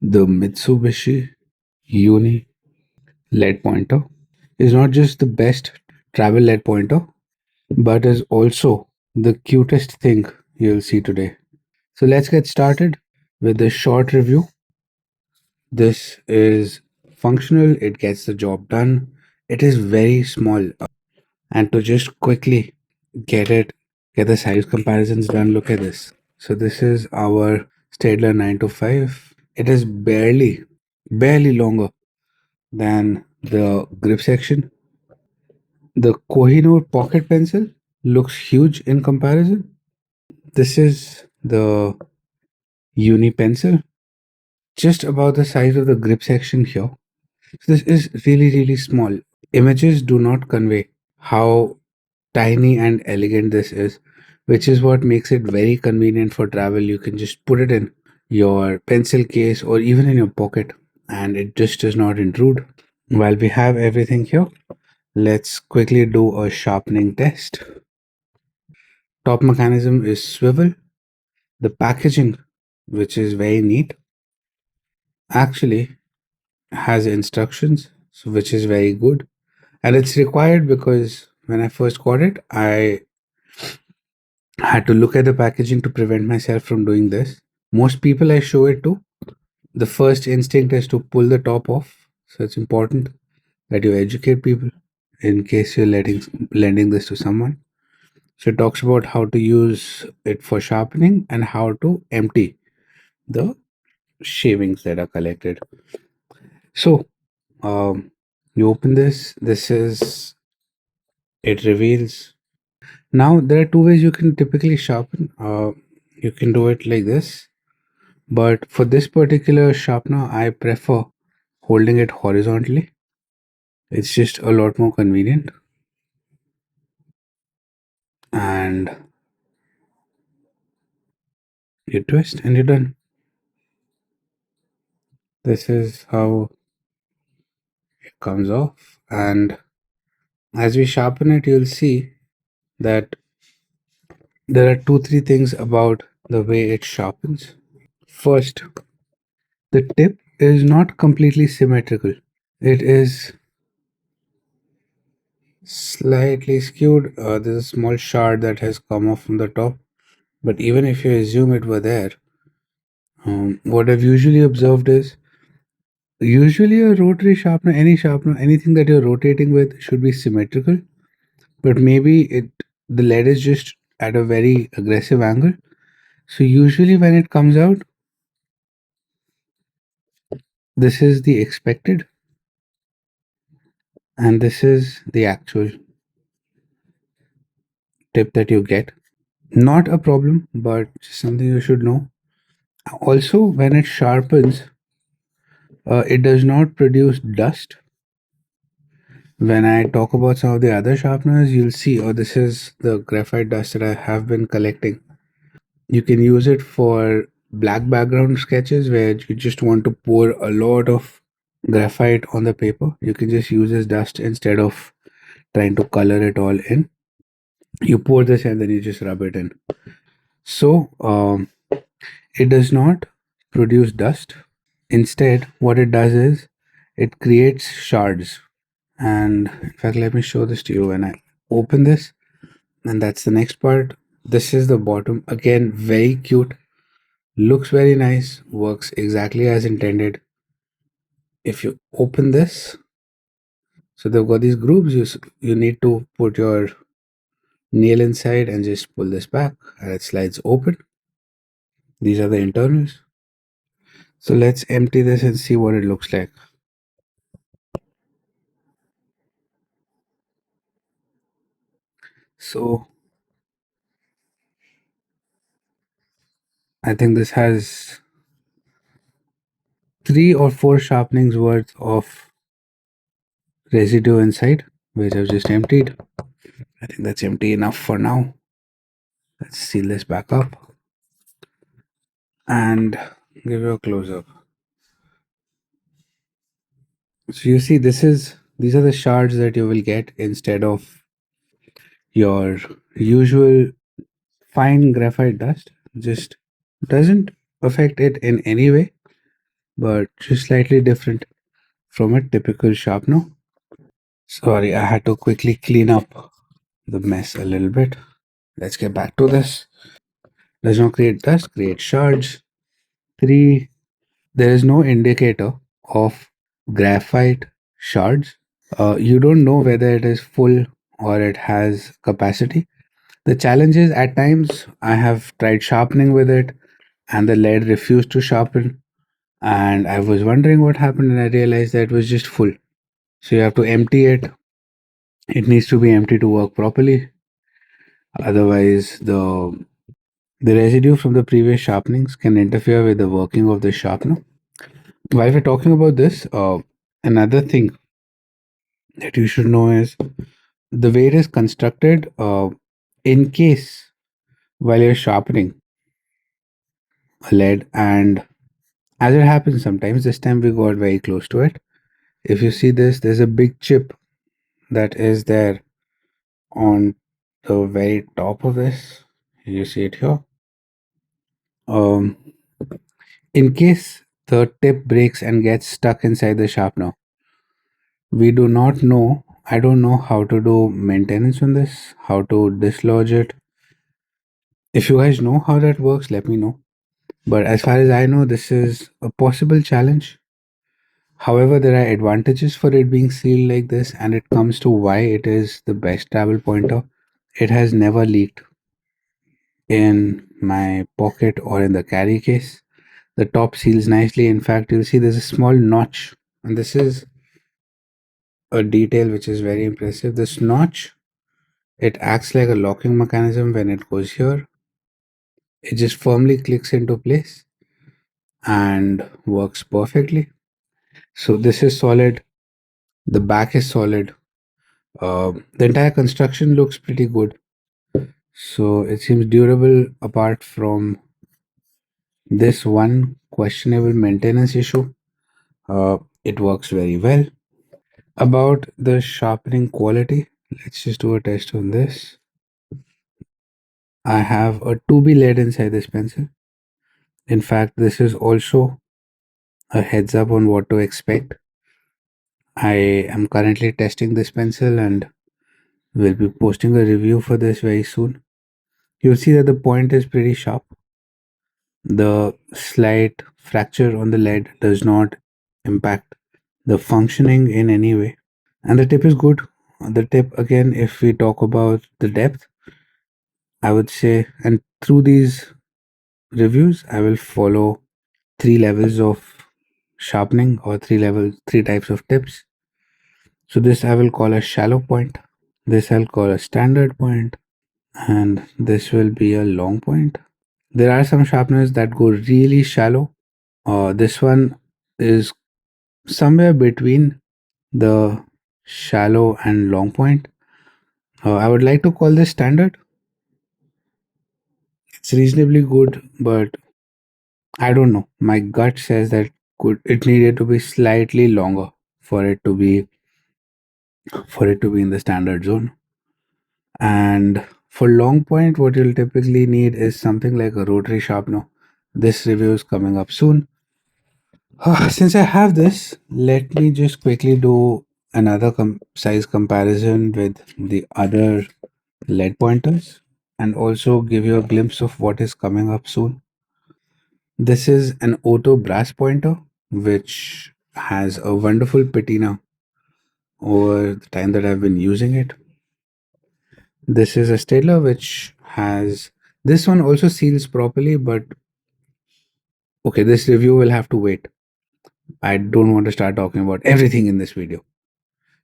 The Mitsubishi Uni lead pointer is not just the best travel lead pointer, but is also the cutest thing you'll see today. So let's get started with the short review. This is functional, it gets the job done. It is very small. And to just quickly get it, get the size comparisons done, look at this. So this is our Staedtler 925. It is barely longer than the grip section. The Kohinoor pocket pencil looks huge in comparison. This is the Uni Pencil, just about the size of the grip section here. So this is really small. Images do not convey how tiny and elegant this is, which is what makes it very convenient for travel. You can just put it in your pencil case or even in your pocket, and it just does not intrude. While we have everything here, let's quickly do a sharpening test. Top mechanism is swivel. The packaging, which is very neat, actually has instructions, so which is very good. And it's required because when I first got it, I had to look at the packaging to prevent myself from doing this. Most people I show it to, the first instinct is to pull the top off. So it's important that you educate people in case you're lending this to someone. So it talks about how to use it for sharpening and how to empty the shavings that are collected. So you open this. This is it reveals. Now there are two ways you can typically sharpen. You can do it like this, but for this particular sharpener, I prefer holding it horizontally. It's just a lot more convenient, and you twist and you're done. This is how it comes off, and as we sharpen it, you'll see that there are three things about the way it sharpens. First, the tip is not completely symmetrical. It is slightly skewed. There's a small shard that has come off from the top, but even if you assume it were there, what I've usually observed is usually a rotary sharpener, any sharpener, anything that you're rotating with should be symmetrical, but maybe the lead is just at a very aggressive angle. So usually when it comes out, this is the expected and this is the actual tip that you get. Not a problem, but something you should know. Also, when it sharpens, it does not produce dust. When I talk about some of the other sharpeners, you'll see, oh, this is the graphite dust that I have been collecting. You can use it for black background sketches where you just want to pour a lot of graphite on the paper. You can just use this dust instead of trying to color it all in. You pour this and then you just rub it in. So it does not produce dust. Instead, what it does is it creates shards. And in fact, let me show this to you. When I open this, and that's the next part. This is the bottom. Again, very cute. Looks very nice. Works exactly as intended. If you open this, so they've got these grooves. You need to put your nail inside and just pull this back, and it slides open. These are the internals. So let's empty this and see what it looks like. So I think this has 3 or 4 sharpenings worth of residue inside, which I've just emptied. I think that's empty enough for now. Let's seal this back up and give you a close up. So you see, these are the shards that you will get instead of your usual fine graphite dust. Just doesn't affect it in any way. but just slightly different from a typical sharpener. Sorry, I had to quickly clean up the mess a little bit. Let's get back to this. Does not create dust, create shards. 3. There is no indicator of graphite shards. You don't know whether it is full or it has capacity. The challenge is at times I have tried sharpening with it and the lead refused to sharpen. And I was wondering what happened, and I realized that it was just full. So you have to empty it. It needs to be empty to work properly. Otherwise, the residue from the previous sharpenings can interfere with the working of the sharpener. While we're talking about this, another thing that you should know is the way it is constructed. In case while you're sharpening a lead, and as it happens sometimes, this time we got very close to it. If you see this, there's a big chip that is there on the very top of this. You see it here. Um, in case the tip breaks and gets stuck inside the sharpener, we do not know. I don't know how to do maintenance on this, how to dislodge it. If you guys know how that works, let me know. But as far as I know, this is a possible challenge. However, there are advantages for it being sealed like this, and it comes to why it is the best travel pointer. It has never leaked in my pocket or in the carry case. The top seals nicely. In fact, you'll see there's a small notch, and this is a detail which is very impressive. This notch, it acts like a locking mechanism. When it goes here, it just firmly clicks into place and works perfectly. So this is solid. The back is solid. The entire construction looks pretty good. So it seems durable apart from this one questionable maintenance issue. It works very well. About the sharpening quality, let's just do a test on this. I have a 2B lead inside this pencil. In fact, this is also a heads up on what to expect. I am currently testing this pencil and will be posting a review for this very soon. You'll see that the point is pretty sharp. The slight fracture on the lead does not impact the functioning in any way. And the tip is good. The tip, again, if we talk about the depth, I would say, and through these reviews, I will follow 3 levels of sharpening or 3 types of tips. So this I will call a shallow point. This I'll call a standard point, and this will be a long point. There are some sharpeners that go really shallow. This one is somewhere between the shallow and long point. I would like to call this standard. It's reasonably good, but I don't know. My gut says that it needed to be slightly longer for it to be in the standard zone. And for long point, what you'll typically need is something like a rotary sharpener. This review is coming up soon. Since I have this, let me just quickly do another size comparison with the other lead pointers and also give you a glimpse of what is coming up soon. This is an Ohto brass pointer which has a wonderful patina over the time that I've been using it. This is a Staedtler which has, this one also seals properly, but okay, this review will have to wait. I don't want to start talking about everything in this video.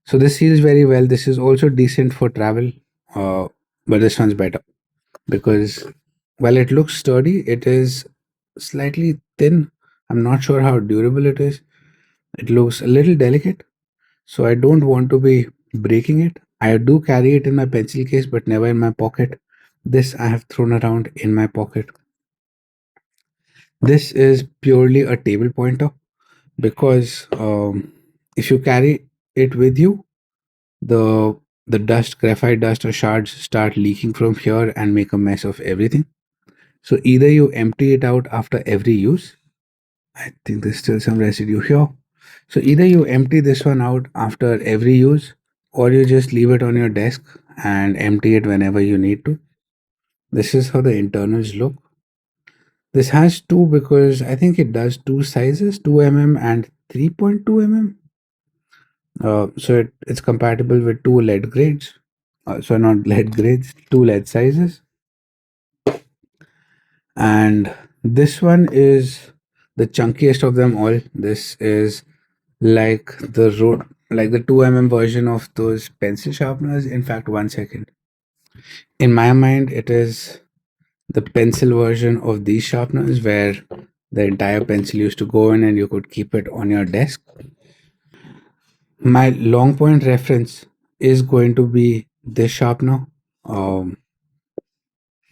So this seals very well. This is also decent for travel, but this one's better because while it looks sturdy, it is slightly thin. I'm not sure how durable it is. It looks a little delicate, so I don't want to be breaking it. I do carry it in my pencil case, but never in my pocket. This I have thrown around in my pocket. This is purely a table pointer because if you carry it with you, the dust, graphite dust or shards start leaking from here and make a mess of everything. So either you empty it out after every use, I think there's still some residue here. So either you empty this one out after every use, or you just leave it on your desk and empty it whenever you need to. This is how the internals look. This has two because I think it does two sizes, 2 mm and 3.2 mm. So it's compatible with two lead grades. So not lead grades, two lead sizes. And this one is the chunkiest of them all. This is like the 2 mm version of those pencil sharpeners. In fact, 1 second. In my mind, it is the pencil version of these sharpeners where the entire pencil used to go in and you could keep it on your desk. My long point reference is going to be this sharpener. Um,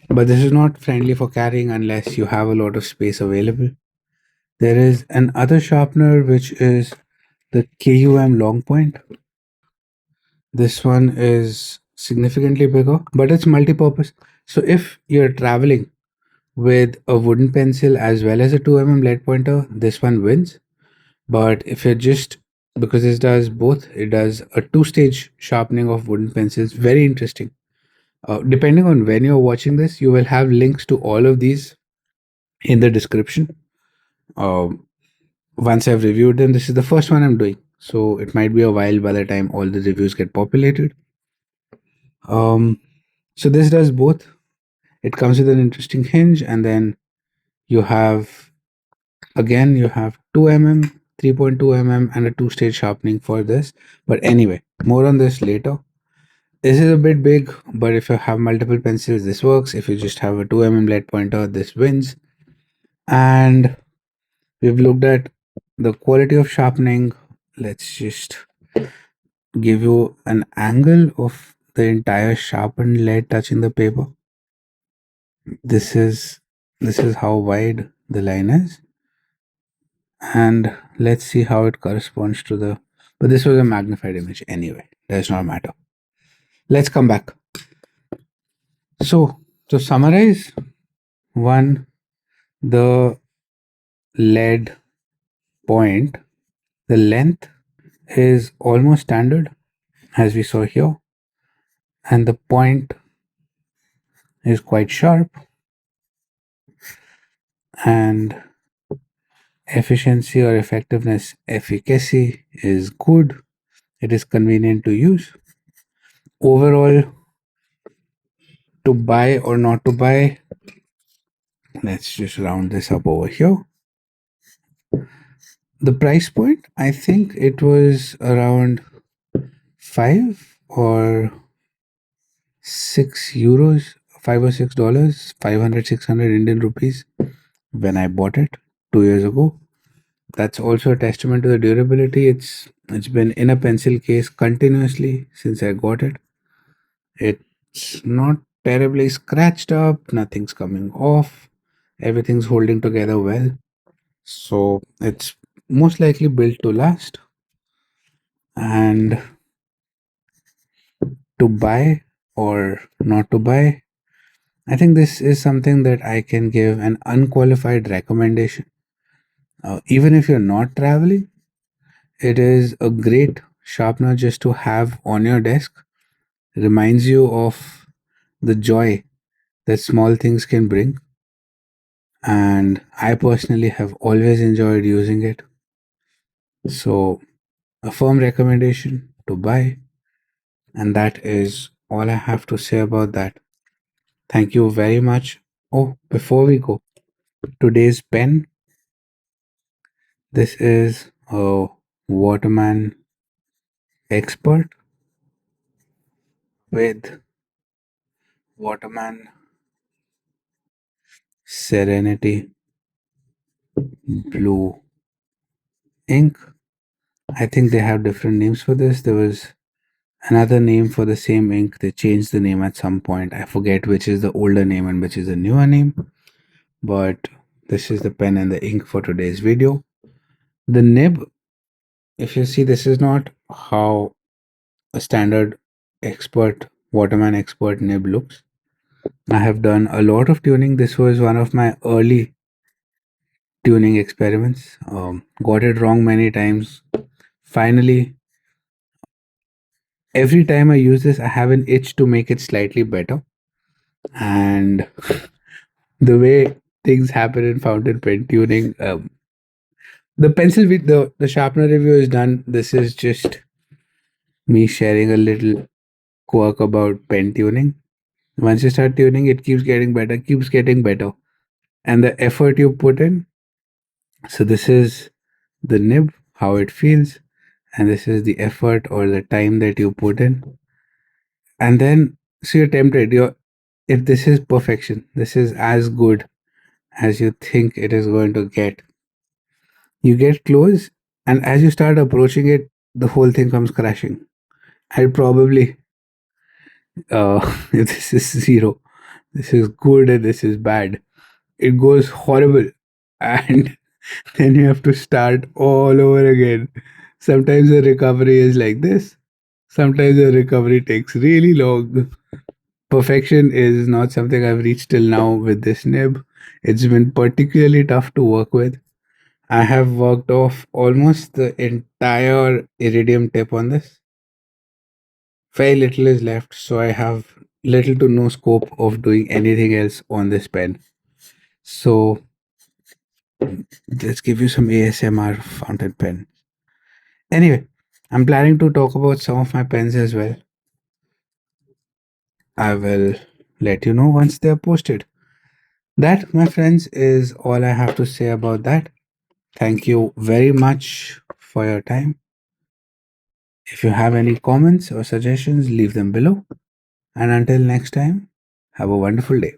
but this is not friendly for carrying unless you have a lot of space available. There is an other sharpener which is the KUM long point. This one is significantly bigger, but it's multi-purpose. So if you're traveling with a wooden pencil as well as a 2 mm lead pointer, this one wins. But if you're just, because this does both, it does a two-stage sharpening of wooden pencils. Very interesting. Depending on when you're watching this, you will have links to all of these in the description. Um, Once I've reviewed them, this is the first one I'm doing. So it might be a while by the time all the reviews get populated. Um, so this does both. It comes with an interesting hinge, and then you have again you have 2 mm, 3.2 mm, and a two-stage sharpening for this. But anyway, more on this later. This is a bit big, but if you have multiple pencils, this works. If you just have a 2 mm lead pointer, this wins. And we've looked at the quality of sharpening. Let's just give you an angle of the entire sharpened lead touching the paper. This is how wide the line is, and let's see how it corresponds to the. But this was a magnified image anyway. Does not matter. Let's come back. So to summarize, one, the lead point, the length is almost standard as we saw here, and the point is quite sharp, and efficiency or effectiveness, efficacy is good. It is convenient to use. Overall, to buy or not to buy, let's just round this up over here. The price point, I think it was around 5 or 6 euros, $5 or $6, 500, 600 Indian rupees when I bought it 2 years ago. That's also a testament to the durability. It's been in a pencil case continuously since I got it. It's not terribly scratched up, nothing's coming off, everything's holding together well. So it's most likely built to last. And to buy or not to buy, I think this is something that I can give an unqualified recommendation. Even if you're not traveling, it is a great sharpener just to have on your desk. Reminds you of the joy that small things can bring. And I personally have always enjoyed using it. So, a firm recommendation to buy. And that is all I have to say about that. Thank you very much. Oh, before we go, today's pen. This is a Waterman Expert with Waterman Serenity Blue ink. I think they have different names for this. There was another name for the same ink. They changed the name at some point. I forget which is the older name and which is the newer name. But this is the pen and the ink for today's video. The nib, if you see, this is not how a standard expert Waterman Expert nib looks. I have done a lot of tuning. This was one of my early tuning experiments. Got it wrong many times. Finally, every time I use this, I have an itch to make it slightly better. And the way things happen in fountain pen tuning, the pencil with the sharpener review is done. This is just me sharing a little quirk about pen tuning. Once you start tuning, it keeps getting better, keeps getting better. And the effort you put in. So this is the nib, how it feels, and this is the effort or the time that you put in. And then so you're tempted. You're if this is perfection, this is as good as you think it is going to get. You get close, and as you start approaching it, the whole thing comes crashing. I'd probably this is zero, this is good, and this is bad. It goes horrible, and then you have to start all over again. Sometimes the recovery is like this. Sometimes the recovery takes really long. Perfection is not something I've reached till now with this nib. It's been particularly tough to work with. I have worked off almost the entire iridium tip on this. Very little is left, so I have little to no scope of doing anything else on this pen. So let's give you some ASMR fountain pen. Anyway, I'm planning to talk about some of my pens as well. I will let you know once they're posted. That, my friends, is all I have to say about that. Thank you very much for your time. If you have any comments or suggestions, leave them below. And until next time, have a wonderful day.